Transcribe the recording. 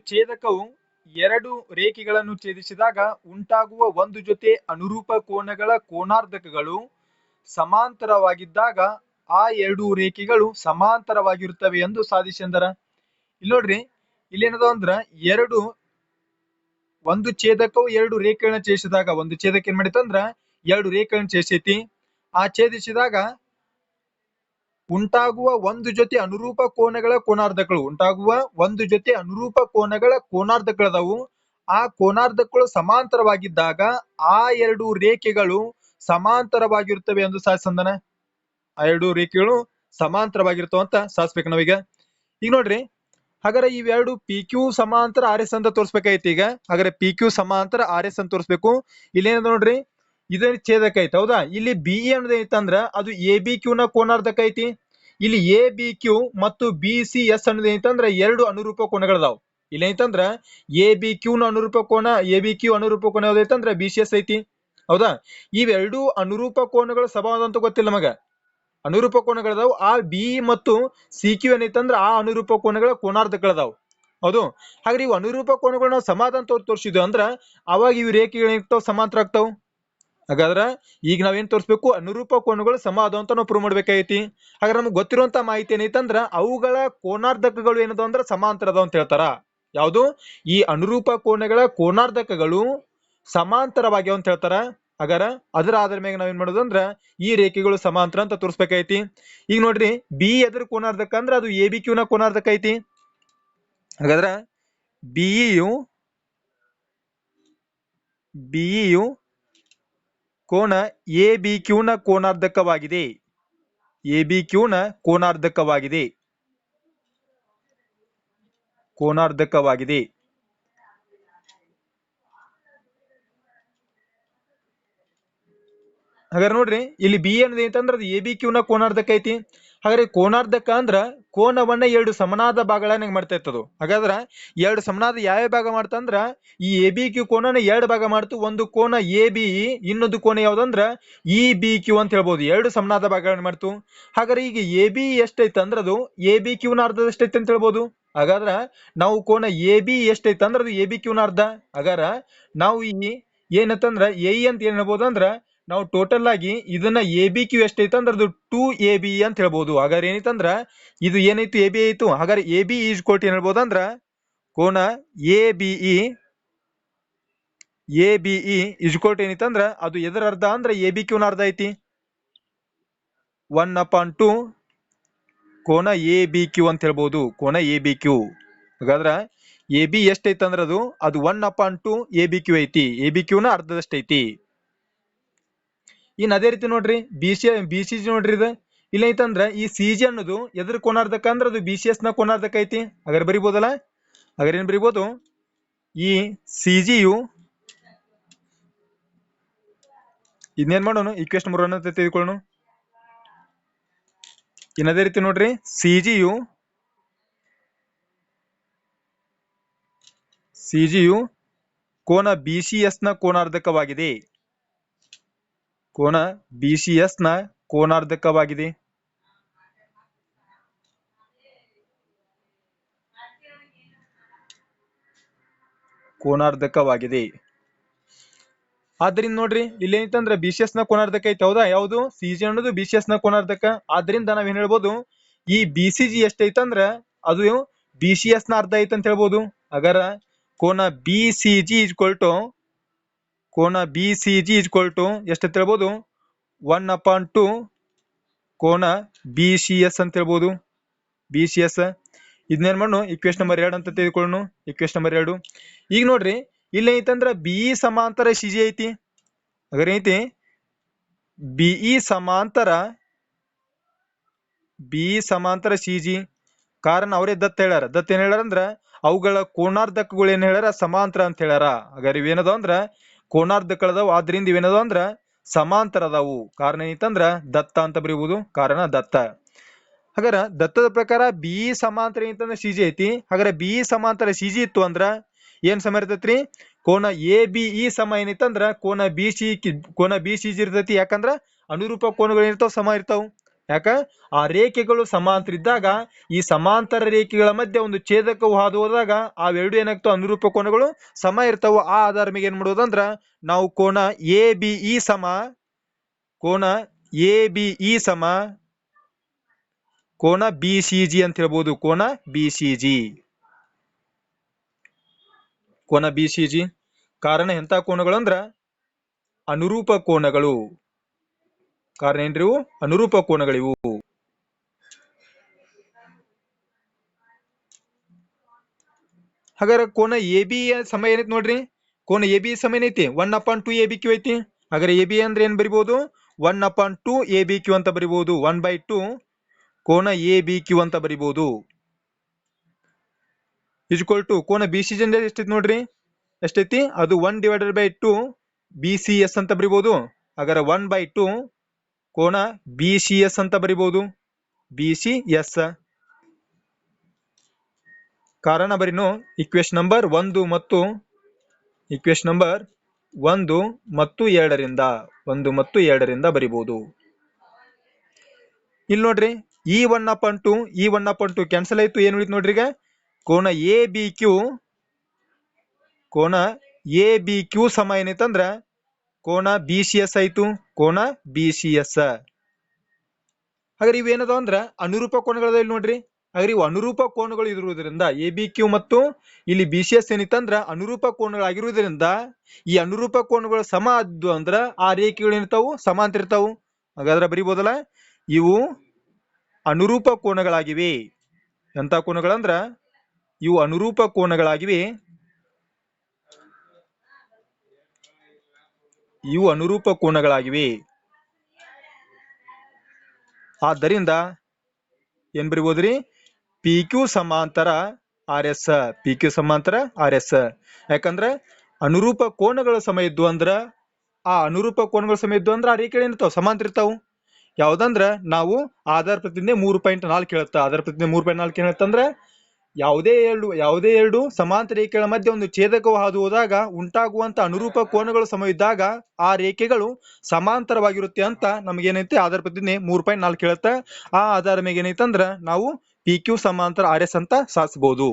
ಛೇದಕವು ಎರಡು ರೇಖೆಗಳನ್ನು ಛೇದಿಸಿದಾಗ ಉಂಟಾಗುವ ಒಂದು ಜೊತೆ ಅನುರೂಪ ಕೋನಗಳ ಕೋನಾರ್ಧಕಗಳು ಸಮಾಂತರವಾಗಿದ್ದಾಗ ಆ ಎರಡು ರೇಖೆಗಳು ಸಮಾಂತರವಾಗಿರುತ್ತವೆ ಎಂದು ಸಾಧಿಸಿದರ. ಇಲ್ಲಿ ನೋಡ್ರಿ, ಇಲ್ಲೇನದ ಅಂದ್ರ ಒಂದು ಛೇದಕವು ಎರಡು ರೇಖೆಗಳನ್ನ ಛೇದಿಸಿದಾಗ, ಒಂದು ಛೇದಕ ಏನ್ ಮಾಡಿತಂದ್ರ ಎರಡು ರೇಖೆಗಳನ್ನ ಛೇದಿಸೈತಿ. ಆ ಛೇದಿಸಿದಾಗ ಉಂಟಾಗುವ ಒಂದು ಜೊತೆ ಅನುರೂಪ ಕೋನಗಳ ಕೋನಾರ್ಧಕಗಳದಾವು. ಆ ಕೋನಾರ್ಧಕಗಳು ಸಮಾಂತರವಾಗಿದ್ದಾಗ ಆ ಎರಡು ರೇಖೆಗಳು ಸಮಾಂತರವಾಗಿರುತ್ತವೆ ಎಂದು ಸಾಧಿಸಂದನ. ಆ ಎರಡು ರೇಖೆಗಳು ಸಮಾಂತರವಾಗಿರ್ತಾವ ಅಂತ ಸಾಧಿಸ್ಬೇಕು ನಾವೀಗ. ಈಗ ನೋಡ್ರಿ, ಹಾಗಾದ್ರೆ ಇವೆರಡು ಪಿ ಕ್ಯೂ ಸಮಾಂತರ ಆರ್ ಎಸ್ ಅಂತ ತೋರಿಸ್ಬೇಕಾಯ್ತು. ಈಗ ಹಾಗಾದ್ರೆ ಪಿ ಕ್ಯೂ ಸಮಾಂತರ ಆರ್ ಎಸ್ ಅಂತ ತೋರಿಸ್ಬೇಕು. ಇಲ್ಲೇನದ ನೋಡ್ರಿ, ಇದೇ ಛೇದಕ ಐತಿ, ಹೌದಾ? ಇಲ್ಲಿ ಬಿ ಅನ್ನೋದು ಐತಂದ್ರ ಅದು ಎ ಬಿ ಕ್ಯೂ ನ ಕೋನಾರ್ಧಕ ಐತಿ. ಇಲ್ಲಿ ಎ ಬಿ ಕ್ಯೂ ಮತ್ತು ಬಿ ಸಿ ಎಸ್ ಅನ್ನೋದು ಐತಂದ್ರ ಎರಡು ಅನುರೂಪ ಕೋನಗಳದಾವ್. ಇಲ್ಲಿ ಐತಂದ್ರ ಎ ಬಿ ಕ್ಯೂ ನ ಅನುರೂಪ ಕೋನ, ಎ ಬಿ ಕ್ಯೂ ಅನುರೂಪ ಕೋನ ಯಾವ್ದೈತಂದ್ರ ಬಿ ಸಿ ಎಸ್ ಐತಿ, ಹೌದಾ? ಇವೆರಡು ಅನುರೂಪ ಕೋನಗಳು ಸಮಾನ ಅಂತ ಗೊತ್ತಿಲ್ಲ ನಮಗ. ಅನುರೂಪ ಕೋನಗಳದಾವ್. ಆ ಬಿ ಮತ್ತು ಸಿ ಕ್ಯೂ ಏನೈತಂದ್ರ ಆ ಅನುರೂಪ ಕೋನಗಳ ಕೋನಾರ್ಧಕಗಳದಾವ್, ಹೌದು? ಹಾಗಾದ್ರೆ ಇವು ಅನುರೂಪ ಕೋನಗಳು ನಾವು ಸಮಾನ ಅಂತ ತೋರಿಸಿದ್ವಿ ಅಂದ್ರ ಅವಾಗ ಇವು ರೇಖೆಗಳು ಏನಿರ್ತಾವ, ಸಮಾಂತರ ಆಗ್ತಾವ. ಹಾಗಾದ್ರ ಈಗ ನಾವೇನ್ ತೋರಿಸ್ಬೇಕು, ಅನುರೂಪ ಕೋನಗಳು ಸಮ ಅದಾವ ಅಂತ ನಾವು ಪ್ರೂವ್ ಮಾಡ್ಬೇಕಾಗೈತಿ. ಹಾಗಾದ್ರೆ ನಮ್ಗೆ ಗೊತ್ತಿರುವಂತ ಮಾಹಿತಿ ಏನೈತಂದ್ರ ಅವುಗಳ ಕೋನಾರ್ಧಕಗಳು ಏನದ ಅಂದ್ರ ಸಮಾಂತರ ಅದಾವ ಅಂತ ಹೇಳ್ತಾರ. ಯಾವುದು? ಈ ಅನುರೂಪ ಕೋನಗಳ ಕೋನಾರ್ಧಕಗಳು ಸಮಾಂತರವಾಗ್ಯಾವ ಅಂತ ಹೇಳ್ತಾರ. ಹಾಗಾರ ಅದರ ಆಧಾರ ಮೇಲೆ ನಾವೇನ್ ಮಾಡೋದು ಅಂದ್ರ ಈ ರೇಖೆಗಳು ಸಮಾಂತರ ಅಂತ ತೋರಿಸ್ಬೇಕಾಯ್ತಿ. ಈಗ ನೋಡ್ರಿ, ಬಿ ಎದ್ರ ಕೋನಾರ್ಧಕ ಅಂದ್ರ ಅದು ಎ ಬಿ ಕ್ಯೂ ನ ಕೋನಾರ್ಧಕ ಐತಿ. ಹಾಗಾದ್ರ ಬಿಇಯು ಕೋನ ಎ ಬಿ ಕ್ಯೂ ನ ಕೋನಾರ್ಧಕವಾಗಿದೆ. ಎ ಬಿ ಕ್ಯೂ ನ ಕೋನಾರ್ಧಕವಾಗಿದೆ. ಹಾಗಾದ್ರೆ ನೋಡ್ರಿ, ಇಲ್ಲಿ ಬಿ ಅನ್ನೋದು ಏನಂತಂದ್ರ ಅದು ಎ ಬಿ ಕ್ಯೂ ನ ಕೋನಾರ್ಧಕ ಐತಿ. ಹಾಗಾದ್ರೆ ಕೋನಾರ್ಧಕ ಅಂದ್ರ ಕೋನವನ್ನ ಎರಡು ಸಮನಾದ ಭಾಗಗಳನ್ನ ಮಾಡ್ತಾ ಇರ್ತದ. ಹಾಗಾದ್ರ ಎರಡು ಸಮನಾದ ಯಾವ ಭಾಗ ಮಾಡ್ತಂದ್ರ ಈ ಎ ಬಿ ಕ್ಯೂ ಕೋನನ ಎರಡು ಭಾಗ ಮಾಡ್ತು. ಒಂದು ಕೋನ ಎ ಬಿ, ಇನ್ನೊಂದು ಕೋನ ಯಾವ್ದಂದ್ರ ಇ ಬಿ ಕ್ಯೂ ಅಂತ ಹೇಳ್ಬೋದು. ಎರಡು ಸಮನಾದ ಭಾಗಗಳನ್ನ ಮಾಡ್ತು. ಹಾಗಾದ್ರೆ ಈಗ ಎ ಬಿ ಎಷ್ಟೈತೆ ಅಂದ್ರ ಅದು ಎ ಬಿ ಕ್ಯೂ ನ ಅರ್ಧ ಎಷ್ಟೈತೆ ಅಂತ ಹೇಳ್ಬೋದು. ಹಾಗಾದ್ರ ನಾವು ಕೋನ ಎ ಬಿ ಎಷ್ಟೈತೆ ಅಂದ್ರ ಅದು ಎ ಬಿ ಕ್ಯೂ ನ ಅರ್ಧ. ಹಾಗಾರ ನಾವು ಈ ಏನಂತಂದ್ರ ಎ ಅಂತ ಏನ್ ಹೇಳ್ಬೋದು ಅಂದ್ರ ನಾವು ಟೋಟಲ್ ಆಗಿ ಇದನ್ನ ಎ ಬಿ ಕ್ಯೂ ಎಷ್ಟೈತೆ ಅಂದ್ರೆ ಅದು 2AB ಅಂತ ಹೇಳ್ಬೋದು. ಹಾಗಾದ್ರೆ ಏನೈತಂದ್ರ ಇದು ಏನೈತು, ಎ ಬಿ ಐತು. ಹಾಗಾದ್ರೆ ಎ ಬಿ ಈಸ್ ಕೋಟ್ ಏನ್ ಹೇಳ್ಬೋದು ಅಂದ್ರ ಕೋನ ಎ ಬಿ ಇ ಇಸ್ ಕೋಟ್ ಏನೈತಂದ್ರ ಅದು ಎದರ ಅರ್ಧ ಅಂದ್ರ ಎ ಬಿ ಕ್ಯೂ ನ ಅರ್ಧ ಐತಿ. 1/2 ಕೋನ ಎ ಬಿ ಕ್ಯೂ ಅಂತ ಹೇಳ್ಬೋದು. ಕೋನ ಎ ಬಿ ಕ್ಯೂ. ಹಾಗಾದ್ರ ಎ ಬಿ ಎಷ್ಟೈತೆ ಅಂದ್ರ ಅದು 1/2 ಎ ಬಿ ಕ್ಯೂ ಐತಿ. ಎ ಬಿ ಕ್ಯೂ ನ ಅರ್ಧದಷ್ಟೈತಿ. ಇನ್ ಅದೇ ರೀತಿ ನೋಡ್ರಿ, ಬಿ ಸಿ ಜಿ ನೋಡ್ರಿ, ಇದು ಇಲ್ಲ ಐತಂದ್ರ ಈ ಸಿ ಜಿ ಅನ್ನೋದು ಎದ್ರ ಕೋನಾರ್ಧಕ ಅಂದ್ರ ಅದು ಬಿ ಸಿ ಎಸ್ ನ ಕೋನಾರ್ಧಕ ಐತಿ. ಹಾಗಾದ್ರೆ ಬರಿಬೋದಲ್ಲ? ಹಾಗಾದ್ರೆ ಏನ್ ಬರಿಬೋದು, ಈ ಸಿ ಜಿಯು ಇದನ್ನೇನ್ ಮಾಡೋಣ, ಈಕ್ವೇಶನ್ 3 ಅಂತ ತೆಗೆದುಕೊಳ್ಳೋಣ. ಇನ್ ಅದೇ ರೀತಿ ನೋಡ್ರಿ, ಸಿ ಜಿಯು ಕೋನ ಬಿ ಸಿ ಎಸ್ ನ ಕೋನಾರ್ಧಕವಾಗಿದೆ. ಕೋನ ಬಿ ಸಿ ಎಸ್ ನ ಕೋನಾರ್ಧಕವಾಗಿದೆ. ಆದ್ರಿಂದ ನೋಡ್ರಿ, ಇಲ್ಲಿ ಏನಂತಂದ್ರ ಬಿ ಸಿ ಎಸ್ ನ ಕೋನಾರ್ಧಕ ಐತಿ, ಹೌದಾ? ಯಾವುದು? ಸಿ ಜಿ ಅನ್ನೋದು ಬಿ ಸಿ ಎಸ್ ನ ಕೋನಾರ್ಧಕ. ಆದ್ರಿಂದ ನಾವೇನ್ ಹೇಳ್ಬೋದು, ಈ ಬಿ ಸಿ ಜಿ ಎಷ್ಟೈತಂದ್ರ ಅದು ಬಿ ಸಿ ಎಸ್ ನ ಅರ್ಧ ಐತೆ ಅಂತ ಹೇಳ್ಬೋದು. ಹಾಗಾರ ಕೋನ B C G equal to ಎಷ್ಟಂತ ಹೇಳ್ಬೋದು, 1/2 ಕೋನ ಬಿ ಸಿ ಎಸ್ ಅಂತ ಹೇಳ್ಬೋದು. ಬಿ ಸಿ ಎಸ್ ಇದನ್ನೇನ್ ಮಾಡೋಣ, ಈಕ್ವೇಶನ್ ನಂಬರ್ 2 ಅಂತ ತೆಗೆದುಕೊಳ್ಳೋಣ. Equation number 2. ಈಗ ನೋಡ್ರಿ, ಇಲ್ಲಿ ಐತಂದ್ರ ಬಿಇ ಸಮಾಂತರ ಸಿ ಜಿ ಐತಿ. ಹಾಗಾದ್ರೆ ಐತಿ ಬಿಇ ಸಮಾಂತರ ಸಿ ಜಿ. ಕಾರಣ ಅವರೇ ದತ್ತ ಹೇಳ್ಯಾರ. ದತ್ತ ಏನ್ ಹೇಳ್ಯಾರ ಅಂದ್ರ ಅವುಗಳ ಕೋನಾರ್ಧಕಗಳು ಏನ್ ಹೇಳ್ಯಾರ, ಸಮಾಂತರ ಅಂತ ಹೇಳ್ಯಾರ. ಹಾಗಾದ್ರೆ ಇವೇನದಾವ ಅಂದ್ರ ಕೋನಾರ್ಧಕಗಳದಾವ. ಆದ್ರಿಂದ ಇವೇನದಾವ ಅಂದ್ರ ಸಮಾಂತರ ಅದಾವು. ಕಾರಣ ಏನೈತಂದ್ರ ದತ್ತ ಅಂತ ಬರೀಬಹುದು. ಕಾರಣ ದತ್ತ. ಹಾಗಾರ ದತ್ತದ ಪ್ರಕಾರ ಬಿಇ ಸಮಾಂತರ ಏನಂತಂದ್ರ ಸಿ ಜಿ ಐತಿ. ಹಾಗಾದ್ರೆ ಬಿಇ ಸಮಾಂತರ ಸಿ ಜಿ ಇತ್ತು ಅಂದ್ರ ಏನ್ ಸಮ ಇರ್ತೈತ್ರಿ, ಕೋನ ಎ ಬಿ ಇ ಸಮ ಏನೈತಂದ್ರ ಕೋನ ಬಿ ಸಿ ಜಿ ಇರ್ತೈತಿ. ಯಾಕಂದ್ರ ಅನುರೂಪ ಕೋನಗಳು ಇರ್ತಾವ, ಸಮ ಇರ್ತಾವ. ಯಾಕ ಆ ರೇಖೆಗಳು ಸಮಾಂತರ ಇದ್ದಾಗ ಈ ಸಮಾಂತರ ರೇಖೆಗಳ ಮಧ್ಯೆ ಒಂದು ಛೇದಕವು ಹಾದು ಹೋದಾಗ ಅವೆರಡು ಏನಾಗ್ತಾವ, ಅನುರೂಪ ಕೋನಗಳು ಸಮ ಇರ್ತಾವ. ಆ ಆಧಾರ ಮೇಲೆ ಏನ್ ಮಾಡೋದಂದ್ರ ನಾವು ಕೋನ ಎ ಬಿ ಇ ಸಮ ಕೋನ ಎ ಬಿ ಇ ಸಮ ಕೋನ ಬಿ ಸಿ ಜಿ ಅಂತ ಹೇಳ್ಬೋದು. ಕೋನ ಬಿ ಸಿ ಜಿ, ಕೋನ ಬಿ ಸಿ ಜಿ. ಕಾರಣ ಎಂತ ಕೋನಗಳು ಅಂದ್ರ ಅನುರೂಪ ಕೋನಗಳು. ಕಾರಣ ಏನ್ರಿ ಇವು? ಅನುರೂಪ ಕೋನಗಳಿವು. ಹಾಗಾದ್ರೆ ಕೋನ ಎ ಬಿ ಸಮ ಏನೈತಿ ನೋಡ್ರಿ. ಕೋನ ಎ ಬಿ ಸಮ ಏನೈತಿ 1/2 ಎ ಬಿ ಕ್ಯೂ ಐತಿ. ಹಾಗಾದ್ರೆ ಎ ಬಿ ಅಂದ್ರೆ ಏನ್ ಬರಿಬಹುದು? 1/2 ಎ ಬಿ ಕ್ಯೂ ಅಂತ ಬರಿಬಹುದು. 1/2 ಕೋನ ಎ ಬಿ ಕ್ಯೂ ಅಂತ ಬರಿಬಹುದು. ಈಕ್ವಲ್ ಟು ಕೋನ ಬಿ ಸಿ ಜಿ ಅಂದ್ರೆ ಎಷ್ಟೈತಿ ನೋಡ್ರಿ, ಎಷ್ಟೈತಿ? ಅದು 1/2 ಬಿ ಸಿ ಎಸ್ ಅಂತ ಬರಿಬಹುದು. ಹಾಗಾದ್ರೆ 1/2 ಕೋನ ಬಿ ಸಿ ಎಸ್ ಅಂತ ಬರಿಬಹುದು. B C S. ಕಾರಣ ಬರೀನು ಇಕ್ವೇಶನ್ ನಂಬರ್ 1 ಮತ್ತು ಇಕ್ವೇಶನ್ ನಂಬರ್ 1 ಮತ್ತು 2ರಿಂದ ಬರಿಬಹುದು. ಇಲ್ಲಿ ನೋಡ್ರಿ, ಈ 1/2 ಕ್ಯಾನ್ಸಲ್ ಆಯ್ತು. ಏನು ಉಳಿತು ನೋಡ್ರಿ, ಈಗ ಕೋನ ಎ ಬಿ ಕ್ಯೂ ಸಮ ಏನೈತಂದ್ರ ಕೋನ ಬಿ ಸಿ ಎಸ್ ಆಯ್ತು. ಕೋನ ಬಿ ಸಿ ಎಸ್. ಹಾಗಾದ್ರೆ ಇವೇನದ ಅಂದ್ರ ಅನುರೂಪ ಕೋನಗಳದ. ಇಲ್ಲಿ ನೋಡ್ರಿ, ಹಾಗಾದ್ರೆ ಇವು ಅನುರೂಪ ಕೋನಗಳು ಇರುವುದರಿಂದ ಎ ಬಿ ಕ್ಯೂ ಮತ್ತು ಇಲ್ಲಿ ಬಿ ಸಿ ಎಸ್ ಏನಿತ್ತಂದ್ರ ಅನುರೂಪ ಕೋನಗಳಾಗಿರುವುದರಿಂದ ಈ ಅನುರೂಪ ಕೋನಗಳು ಸಮ ಆದ್ದು ಅಂದ್ರ ಆ ರೇಖೆಗಳು ಏನಿರ್ತಾವು, ಸಮಾಂತರ ಇರ್ತಾವು. ಹಾಗಾದ್ರೆ ಬರಿಬೋದಲ್ಲ, ಇವು ಅನುರೂಪ ಕೋನಗಳಾಗಿವೆ. ಎಂತ ಕೋನಗಳಂದ್ರ ಇವು ಅನುರೂಪ ಕೋನಗಳಾಗಿವೆ. ಇವು ಅನುರೂಪ ಕೋನಗಳಾಗಿವೆ. ಆದ್ದರಿಂದ ಏನ್ ಬರಿಬೋದ್ರಿ? ಪಿ ಕ್ಯೂ ಸಮಾಂತರ ಆರ್ ಎಸ್. ಪಿ ಕ್ಯೂ ಸಮಾಂತರ ಆರ್ ಎಸ್. ಯಾಕಂದ್ರೆ ಅನುರೂಪ ಕೋನಗಳ ಸಮ ಇದ್ದು ಅಂದ್ರ ಆ ರೇಖೆಗಳು ಏನಿರ್ತಾವ, ಸಮಾಂತರ ಇರ್ತಾವು. ಯಾವ್ದಂದ್ರ ನಾವು ಆಧಾರ ಪ್ರತಿಜ್ಞೆ 3.4 ಹೇಳುತ್ತ. ಆಧಾರ ಪ್ರತಿಜ್ಞೆ 3.4 ಏನ್ ಹೇಳ್ತಂದ್ರ ಯಾವುದೇ ಎರಡು ಸಮಾಂತರ ರೇಖೆಗಳ ಮಧ್ಯೆ ಒಂದು ಛೇದಕವು ಹಾದು ಹೋದಾಗ ಉಂಟಾಗುವಂತ ಅನುರೂಪ ಕೋನಗಳು ಸಮ ಇದ್ದಾಗ ಆ ರೇಖೆಗಳು ಸಮಾಂತರವಾಗಿರುತ್ತೆ ಅಂತ ನಮ್ಗೇನೈತೆ ಆಧಾರ ಪ್ರತಿಜ್ಞೆ 3.4 ಹೇಳುತ್ತ. ಆ ಆಧಾರ ಮೇಲೆ ಏನೈತಂದ್ರ ನಾವು ಪಿ ಕ್ಯೂ ಸಮಾಂತರ ಆರ್ ಎಸ್ ಅಂತ ಸಾಧಿಸಬಹುದು.